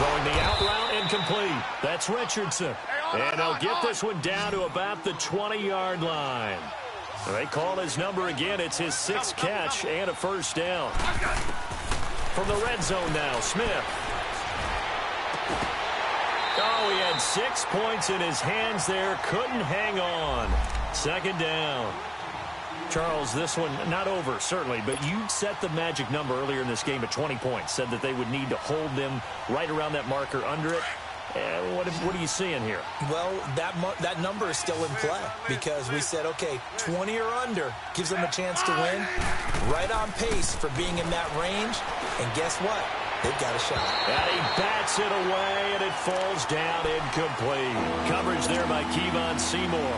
Throwing the out route incomplete. That's Richardson. And he'll get this one down to about the 20-yard line. They call his number again. It's his 6th catch and a first down. From the red zone now, Smith. Oh, he had 6 points in his hands there. Couldn't hang on. 2nd down. Charles, this one not over, certainly, but you set the magic number earlier in this game at 20 points. Said that they would need to hold them right around that marker under it. What are you seeing here? Well, that number is still in play because we said, okay, 20 or under gives them a chance to win. Right on pace for being in that range. And guess what? They've got a shot. And he bats it away, and it falls down incomplete. Coverage there by Kevon Seymour.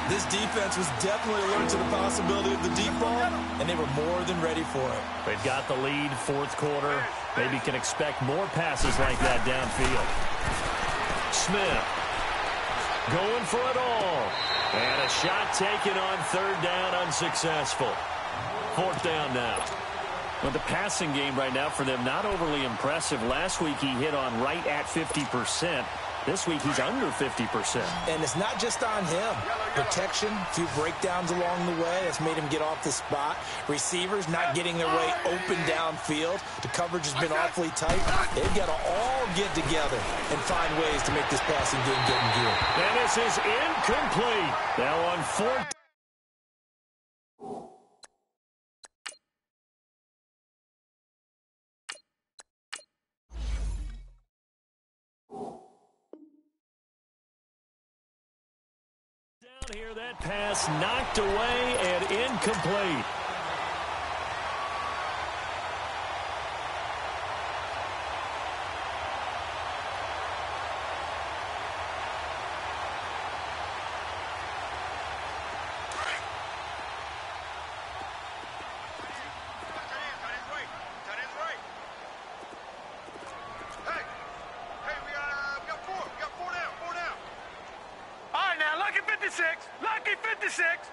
This defense was definitely alert to the possibility of the deep ball, and they were more than ready for it. They've got the lead, 4th quarter. Maybe can expect more passes like that downfield. Smith going for it all. And a shot taken on 3rd down, unsuccessful. 4th down now. Well, the passing game right now for them, not overly impressive. Last week he hit on right at 50%. This week he's under 50%. And it's not just on him. Protection, a few breakdowns along the way. That's made him get off the spot. Receivers not getting their way open downfield. The coverage has been awfully tight. They've got to all get together and find ways to make this passing game get in gear. And this is incomplete. Now on 4th. Here, that pass knocked away and incomplete. Lucky 56.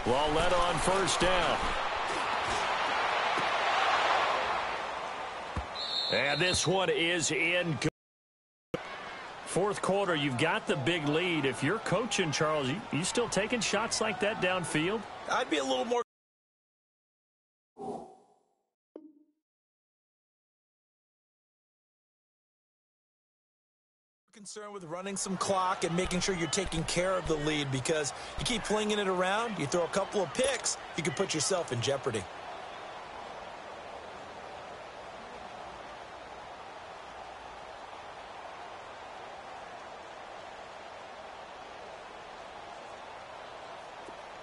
Lauletta on 1st down. And this one is in. 4th quarter, you've got the big lead. If you're coaching, Charles, you still taking shots like that downfield? I'd be a little more concerned with running some clock and making sure you're taking care of the lead, because you keep flinging it around, you throw a couple of picks, you can put yourself in jeopardy.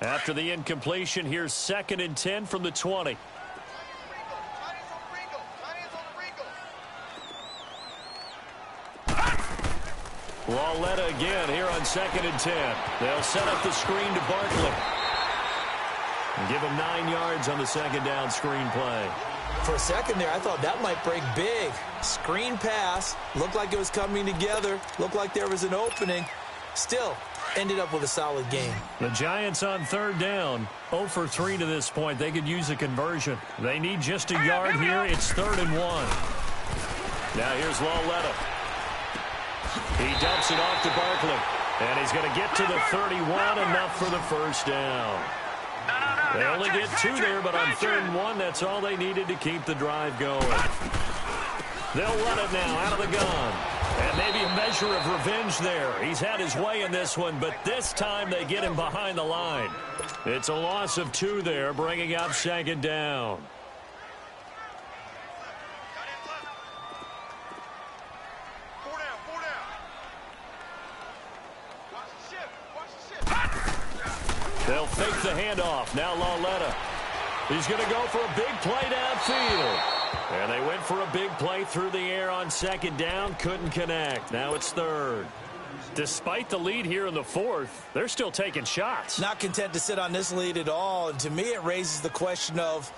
After the incompletion, here's 2nd and 10 from the 20. Lauletta again here on 2nd and 10. They'll set up the screen to Barkley. And give him 9 yards on the 2nd down screen play. For a second there, I thought that might break big. Screen pass. Looked like it was coming together. Looked like there was an opening. Still, ended up with a solid game. The Giants on 3rd down. 0 for 3 to this point. They could use a conversion. They need just a yard here. It's 3rd and 1. Now here's Lauletta. He dumps it off to Barkley. And he's going to get to the 31, enough for the first down. They only get 2 there, but on 3rd and 1, that's all they needed to keep the drive going. They'll run it now out of the gun. And maybe a measure of revenge there. He's had his way in this one, but this time they get him behind the line. It's a loss of 2 there, bringing up 2nd down. They'll fake the handoff. Now Lauletta. He's going to go for a big play downfield. And they went for a big play through the air on 2nd down. Couldn't connect. Now it's 3rd. Despite the lead here in the 4th, they're still taking shots. Not content to sit on this lead at all. And to me, it raises the question of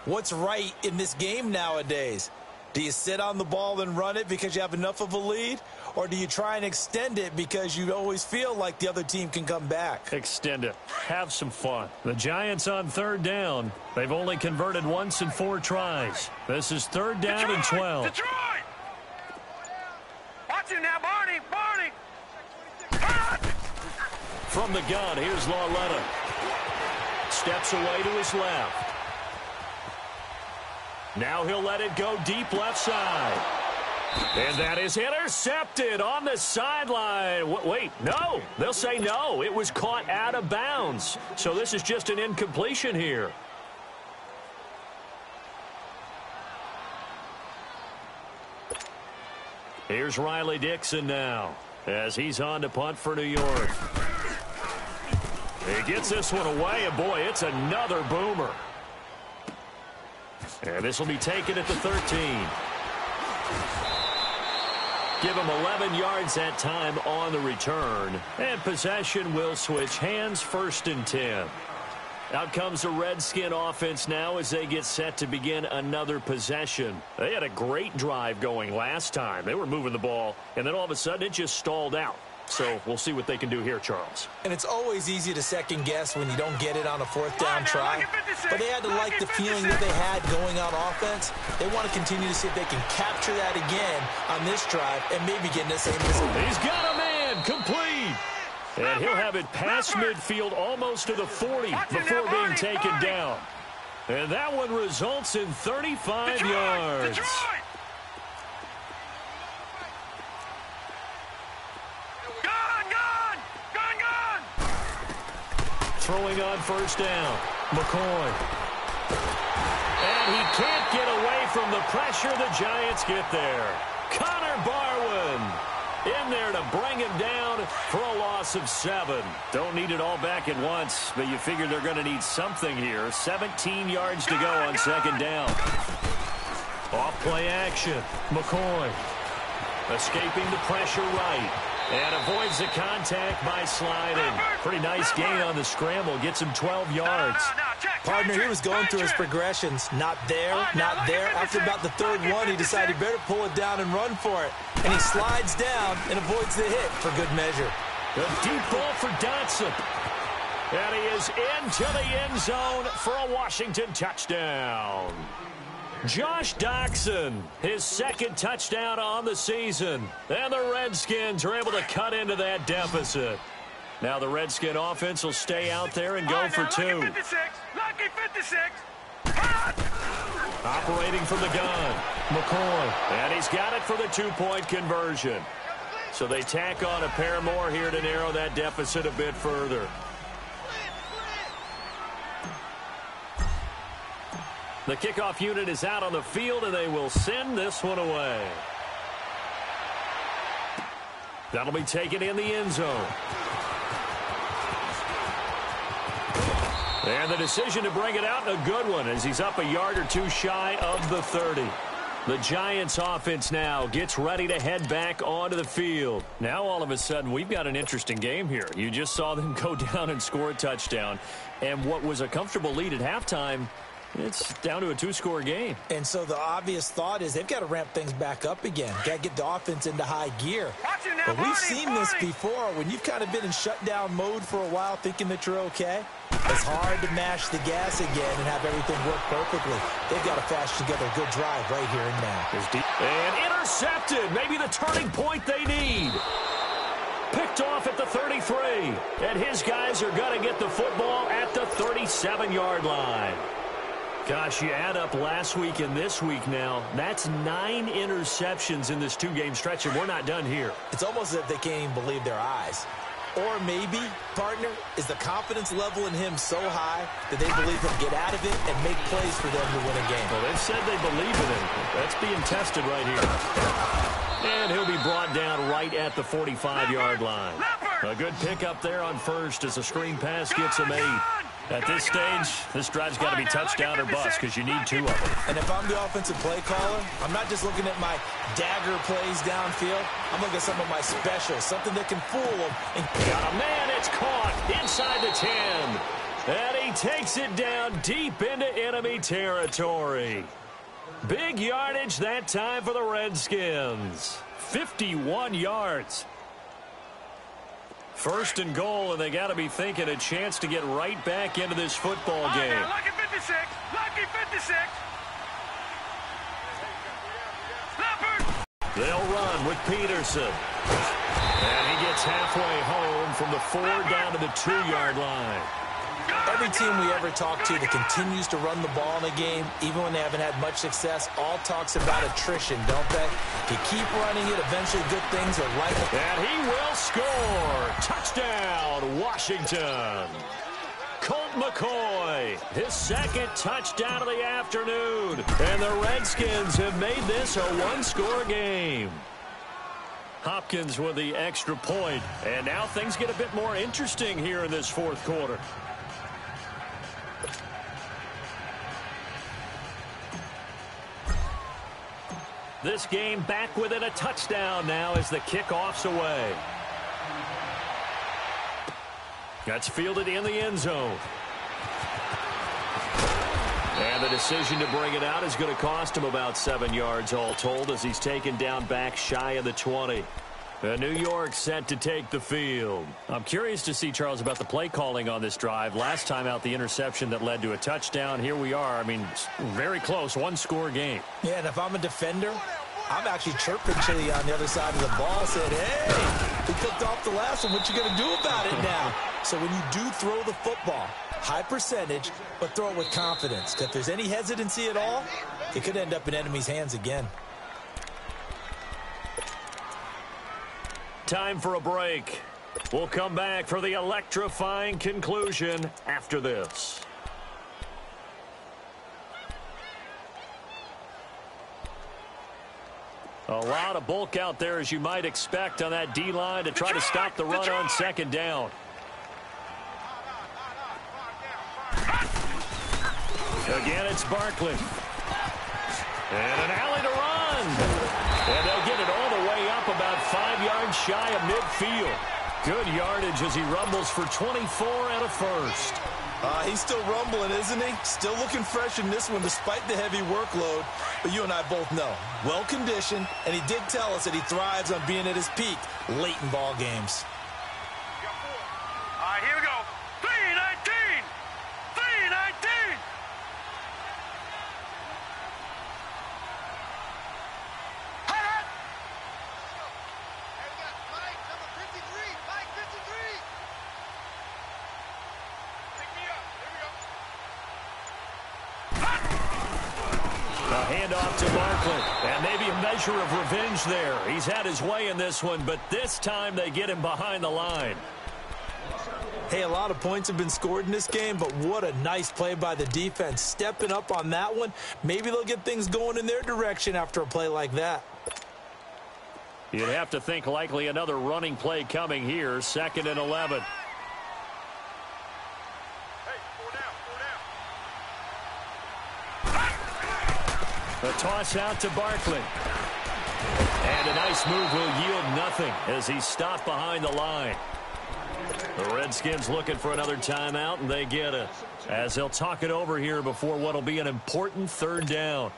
what's right in this game nowadays. Do you sit on the ball and run it because you have enough of a lead? Or do you try and extend it because you always feel like the other team can come back? Extend it. Have some fun. The Giants on third down. They've only converted once in 4 tries. This is third down and 12. Detroit! Watch it now, Barney! Barney! From the gun, here's Lauletta. Steps away to his left. Now he'll let it go deep left side. And that is intercepted on the sideline. Wait, no. They'll say no. It was caught out of bounds. So this is just an incompletion here. Here's Riley Dixon now as he's on to punt for New York. He gets this one away, and boy, it's another boomer. And this will be taken at the 13. Give him 11 yards that time on the return. And possession will switch hands, 1st and 10. Out comes the Redskin offense now as they get set to begin another possession. They had a great drive going last time. They were moving the ball, and then all of a sudden it just stalled out. So we'll see what they can do here, Charles. And it's always easy to second guess when you don't get it on a 4th down try. But they had to like the feeling that they had going on offense. They want to continue to see if they can capture that again on this drive and maybe get in the same result. He's got a man complete. And he'll have it past midfield almost to the 40 before being taken down. And that one results in 35 yards. Throwing on 1st down. McCoy. And he can't get away from the pressure. The Giants get there. Connor Barwin in there to bring him down for a loss of 7. Don't need it all back at once, but you figure they're going to need something here. 17 yards to go on 2nd down. Off play action. McCoy escaping the pressure right. And avoids the contact by sliding. Pretty nice gain on the scramble. Gets him 12 yards. Partner, he was going through his progressions. Not there, not there. After about the 3rd one, he decided he better pull it down and run for it. And he slides down and avoids the hit for good measure. The deep ball for Dotson. And he is into the end zone for a Washington touchdown. Josh Doctson, his 2nd touchdown on the season. And the Redskins are able to cut into that deficit. Now the Redskin offense will stay out there and go for 2. Lucky 56. Operating from the gun, McCoy. And he's got it for the 2-point conversion. So they tack on a pair more here to narrow that deficit a bit further. The kickoff unit is out on the field, and they will send this one away. That'll be taken in the end zone. And the decision to bring it out, a good one, as he's up a yard or 2 shy of the 30. The Giants offense now gets ready to head back onto the field. Now all of a sudden we've got an interesting game here. You just saw them go down and score a touchdown. And what was a comfortable lead at halftime, it's down to a 2-score game. And so the obvious thought is they've got to ramp things back up again. Got to get the offense into high gear. But we've seen this before. When you've kind of been in shutdown mode for a while thinking that you're okay, it's hard to mash the gas again and have everything work perfectly. They've got to flash together a good drive right here and now. And intercepted. Maybe the turning point they need. Picked off at the 33. And his guys are going to get the football at the 37-yard line. Gosh, you add up last week and this week now. That's 9 interceptions in this 2-game stretch, and we're not done here. It's almost as if they can't even believe their eyes. Or maybe, partner, is the confidence level in him so high that they believe he'll get out of it and make plays for them to win a game. Well, they've said they believe in him. That's being tested right here. And he'll be brought down right at the 45-yard line. A good pickup there on first as the screen pass gets him 8. At this stage, this drive's got to be touchdown or bust because you need 2 of them. And if I'm the offensive play caller, I'm not just looking at my dagger plays downfield. I'm looking at some of my specials, something that can fool them. Got a man, it's caught inside the 10. And he takes it down deep into enemy territory. Big yardage that time for the Redskins. 51 yards. First and goal, and they got to be thinking a chance to get right back into this football game. Now, lucky 56. Lucky 56. Leopard. They'll run with Peterson. And he gets halfway home from the 4 down to the 2-yard line. Every team we ever talk to that continues to run the ball in a game, even when they haven't had much success, all talks about attrition, don't they? You keep running it, eventually good things are likely. And he will score. Touchdown, Washington. Colt McCoy, his second touchdown of the afternoon. And the Redskins have made this a one-score game. Hopkins with the extra point. And now things get a bit more interesting here in this fourth quarter. This game back within a touchdown now as the kickoff's away. That's fielded in the end zone. And the decision to bring it out is going to cost him about 7 yards all told as he's taken down back shy of the 20. New York set to take the field. I'm curious to see, Charles, about the play calling on this drive. Last time out, the interception that led to a touchdown. Here we are. I mean, very close, one-score game. Yeah, and if I'm a defender, I'm actually chirping Chili on the other side of the ball, said, hey, we picked off the last one. What you going to do about it now? So when you do throw the football, high percentage, but throw it with confidence. If there's any hesitancy at all, it could end up in enemy's hands again. Time for a break. We'll come back for the electrifying conclusion after this. A lot of bulk out there, as you might expect, on that D-line to try to stop the run on second down. Again, it's Barkley. And an alley to run. And they'll get it all the way up about 5 yards shy of midfield. Good yardage as he rumbles for 24 and a first. He's still rumbling, isn't he? Still looking fresh in this one despite the heavy workload. But you and I both know, well-conditioned, and he did tell us that he thrives on being at his peak late in ball games. All right, here we go. 3-19. 3-19. Handoff to Barkley, and maybe a measure of revenge there. He's had his way in this one, but this time they get him behind the line. Hey, a lot of points have been scored in this game, but what a nice play by the defense. Stepping up on that one, maybe they'll get things going in their direction after a play like that. You'd have to think likely another running play coming here, 2nd and 11. A toss out to Barkley. And a nice move will yield nothing as he's stopped behind the line. The Redskins looking for another timeout, and they get it. As they'll talk it over here before what'll be an important 3rd down.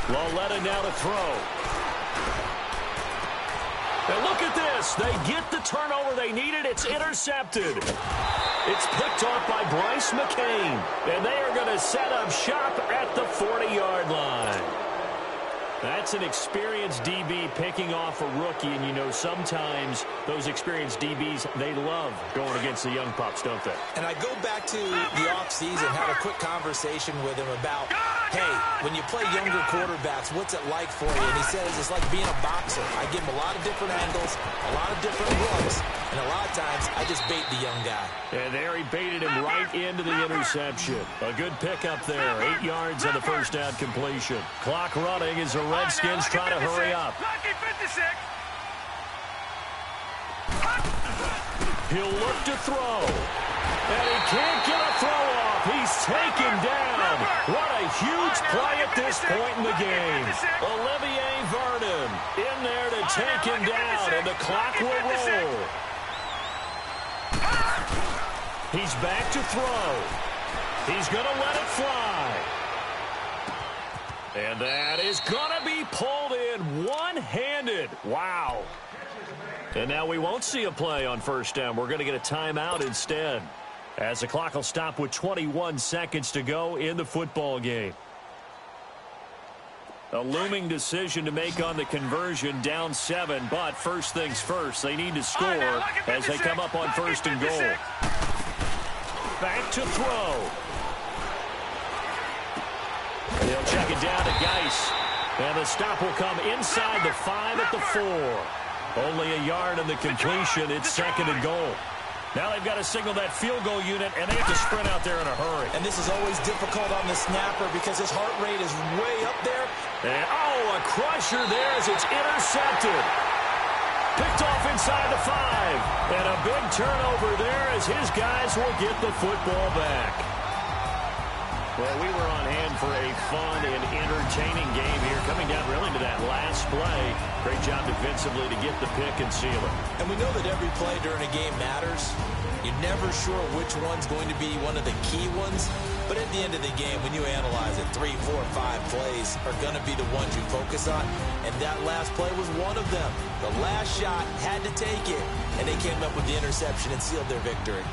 Loletta now to throw. And look at this. They get the turnover they needed. It's intercepted. It's picked off by Bryce McCain. And they are going to set up shop at the 40-yard line. That's an experienced DB picking off a rookie, and you know sometimes those experienced DBs, they love going against the young pups, don't they? And I go back to the offseason, had a quick conversation with him about, hey, when you play younger quarterbacks, what's it like for you? And he says it's like being a boxer. I give him a lot of different angles, a lot of different looks, and a lot of times I just bait the young guy. And there he baited him right into the interception. A good pickup there. 8 yards on the first down completion. Clock running as the Redskins try to hurry up. Lucky 56. He'll look to throw. And he can't get a throw off. He's taken down. What a huge play at this point in the game. Olivier Vernon in there to take him down, and the clock will roll. He's back to throw. He's going to let it fly. And that is going to be pulled in one-handed. Wow. And now we won't see a play on first down. We're going to get a timeout instead, as the clock will stop with 21 seconds to go in the football game. A looming decision to make on the conversion, down 7, but first things first, they need to score as they come up on first and goal. Back to throw. They'll check it down to Geis. And the stop will come inside the 5 at the 4. Only a yard in the completion. It's second and goal. Now they've got to signal that field goal unit, and they have to sprint out there in a hurry. And this is always difficult on the snapper because his heart rate is way up there. And, a crusher there as it's intercepted. Picked off inside the 5. And a big turnover there as his guys will get the football back. Well, we were on hand for a fun and entertaining game here, coming down really to that last play. Great job defensively to get the pick and seal it. And we know that every play during a game matters. You're never sure which one's going to be one of the key ones. But at the end of the game, when you analyze it, 3, 4, 5 plays are going to be the ones you focus on. And that last play was one of them. The last shot had to take it, and they came up with the interception and sealed their victory.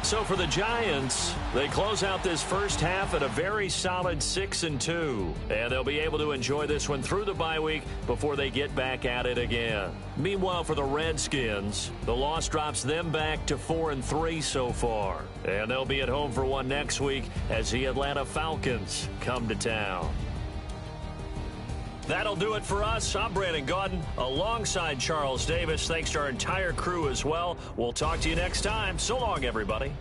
So for the Giants, they close out this first half at a very solid 6-2. And they'll be able to enjoy this one through the bye week before they get back at it again. Meanwhile, for the Redskins, the loss drops them back to 4-3 so far. And they'll be at home for one next week as the Atlanta Falcons come to town. That'll do it for us. I'm Brandon Gaudin alongside Charles Davis. Thanks to our entire crew as well. We'll talk to you next time. So long, everybody.